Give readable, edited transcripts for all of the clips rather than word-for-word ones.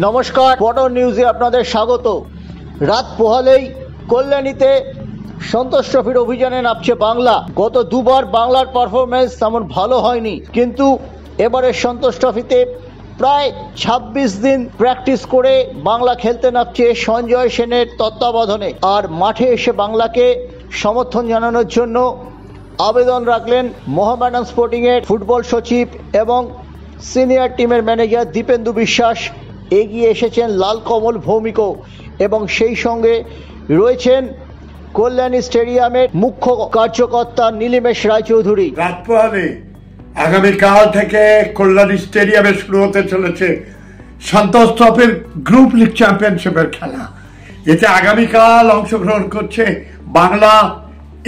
নমস্কার, বটন নিউজে আপনাদের স্বাগত। রাত পোহালেই কল্যাণীতে সন্তোষ ট্রফির অভিযানে নামছে বাংলা। গত দুবার বাংলার পারফরমেন্স তেমন ভালো হয়নি, কিন্তু এবারের সন্তোষ ট্রফিতে প্রায় 26 দিন প্র্যাকটিস করে বাংলা খেলতে নামছে সঞ্জয় সেনের তত্ত্বাবধানে। আর মাঠে এসে বাংলাকে সমর্থন জানানোর জন্য আবেদন রাখলেন মোহামেডান স্পোর্টিংয়ের ফুটবল সচিব এবং সিনিয়র টিমের ম্যানেজার দীপেন্দু বিশ্বাস। এগিয়ে এসেছেন লাল কমল ভৌমিকও এবং সেই সঙ্গে রয়েছেন কল্যাণী স্টেডিয়ামের মুখ্য কার্যকর্তা নীলিমেশ রায়চৌধুরী। রাত পোহালে আগামীকাল থেকে কল্যাণী স্টেডিয়ামে শুরু হতে চলেছে সন্তোষ ট্রফির গ্রুপ লিগ চ্যাম্পিয়নশিপের খেলা। এতে আগামীকাল অংশগ্রহণ করছে বাংলা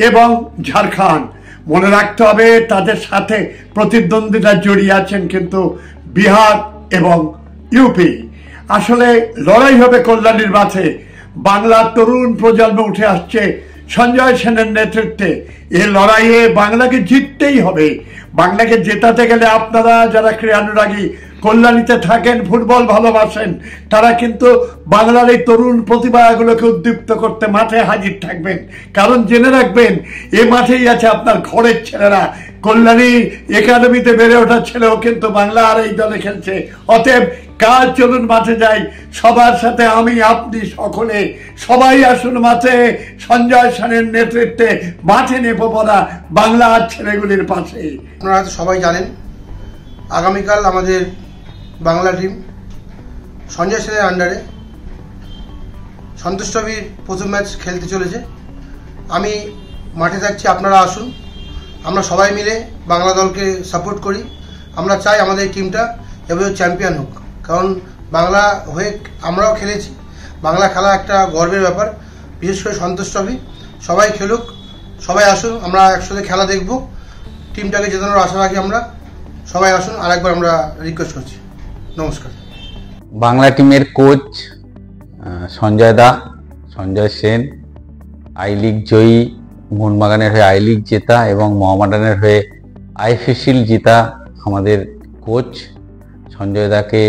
এবং ঝাড়খণ্ড। মনে রাখতে হবে তাদের সাথে প্রতিদ্বন্দ্বিতা জড়িয়ে আছেন কিন্তু বিহার এবং ইউপি। আসলে লড়াই হবে কল্যাণীর মাঠে। বাংলার তরুণ প্রজন্ম উঠে আসছে সঞ্জয় সেনের নেতৃত্বে। এই লড়াইয়ে বাংলাকে জিততেই হবে। বাংলাকে জেতাতে গেলে আপনারা যারা ক্রীড়ানুরাগী কল্যাণীতে থাকেন, ফুটবল ভালোবাসেন, তারা কিন্তু বাংলার এই তরুণ প্রতিভাগুলোকে উদ্দীপ্ত করতে মাঠে হাজির থাকবেন। কারণ জেনে রাখবেন, এ মাঠেই আছে আপনার ঘরের ছেলেরা। কল্যাণী একাডেমিতে বেড়ে ওঠা ছেলেও কিন্তু বাংলা আর এই দলে খেলছে। অতএব কাজ চলুন মাঠে যাই, সবার সাথে আমি আপনি সকলে সবাই আসুন মাঠে। সঞ্জয় সেনের নেতৃত্বে মাঠে নেমে পড়া বাংলার ছেলেগুলির পাশে। আপনারা হয়তো সবাই জানেন, আগামীকাল আমাদের বাংলা টিম সঞ্জয় সেনের আন্ডারে সন্তোষ ট্রফির প্রথম ম্যাচ খেলতে চলেছে। আমি মাঠে থাকছি, আপনারা আসুন, আমরা সবাই মিলে বাংলা দলকে সাপোর্ট করি। আমরা চাই আমাদের টিমটা এবার চ্যাম্পিয়ন হোক, কারণ বাংলা হয়ে আমরাও খেলেছি। বাংলা খেলা একটা গর্বের ব্যাপার, বিশেষ করে সন্তোষ ট্রফি। সবাই খেলুক, সবাই আসুন, আমরা একসাথে খেলা দেখব। টিমটাকে জেতানোর আশা রাখি আমরা। সবাই আসুন, আরেকবার আমরা রিকোয়েস্ট করছি। নমস্কার। বাংলা টিমের coach Sanjay Sen, I league জয়ী, মোহনবাগানের হয়ে আই লিগ জেতা এবং মোহামেডানের হয়ে আইএফএ শিল্ড জেতা আমাদের কোচ সঞ্জয় দাকে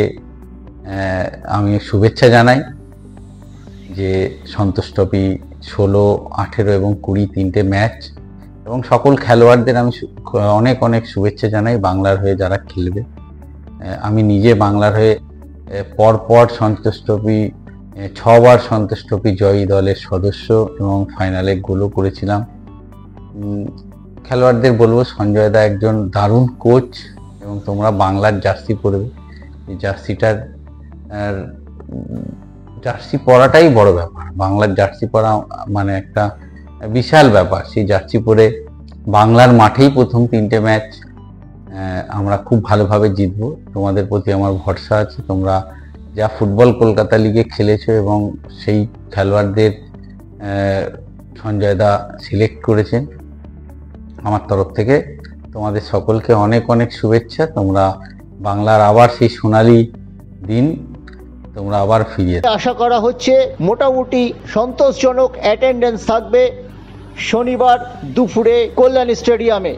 আমি শুভেচ্ছা জানাই যে সন্তোষ ট্রফি 16, 18 এবং 20 তিনটে ম্যাচ, এবং সকল খেলোয়াড়দের আমি অনেক অনেক শুভেচ্ছা জানাই বাংলার হয়ে যারা খেলবে। আমি নিজে বাংলার হয়ে পরপর সন্তোষ ট্রফি 6 বার সন্তোষ ট্রফি জয়ী দলের সদস্য এবং ফাইনালে গোলও করেছিলাম। খেলোয়াড়দের বলবো সঞ্জয় দা একজন দারুণ কোচ এবং তোমরা বাংলার জার্সি পরবে। এই জার্সি পরাটাই বড় ব্যাপার। বাংলার জার্সি পরা মানে একটা বিশাল ব্যাপার। সেই জার্সি পরে বাংলার মাঠেই প্রথম 3টে ম্যাচ আমরা খুব ভালোভাবে জিতবো। তোমাদের প্রতি আমার ভরসা আছে। তোমরা যা ফুটবল কলকাতা লিগে খেলেছো এবং সেই খেলোয়াড়দের সঞ্জয় দা সিলেক্ট করেছেন, আমার তরফ থেকে তোমাদের সকলকে অনেক অনেক শুভেচ্ছা। তোমরা বাংলার আবার সেই সোনালী দিন তোমরা আবার ফিরিয়ে। আশা করা হচ্ছে মোটামুটি সন্তোষজনক অ্যাটেন্ডেন্স থাকবে শনিবার দুপুরে কল্যাণী স্টেডিয়ামে।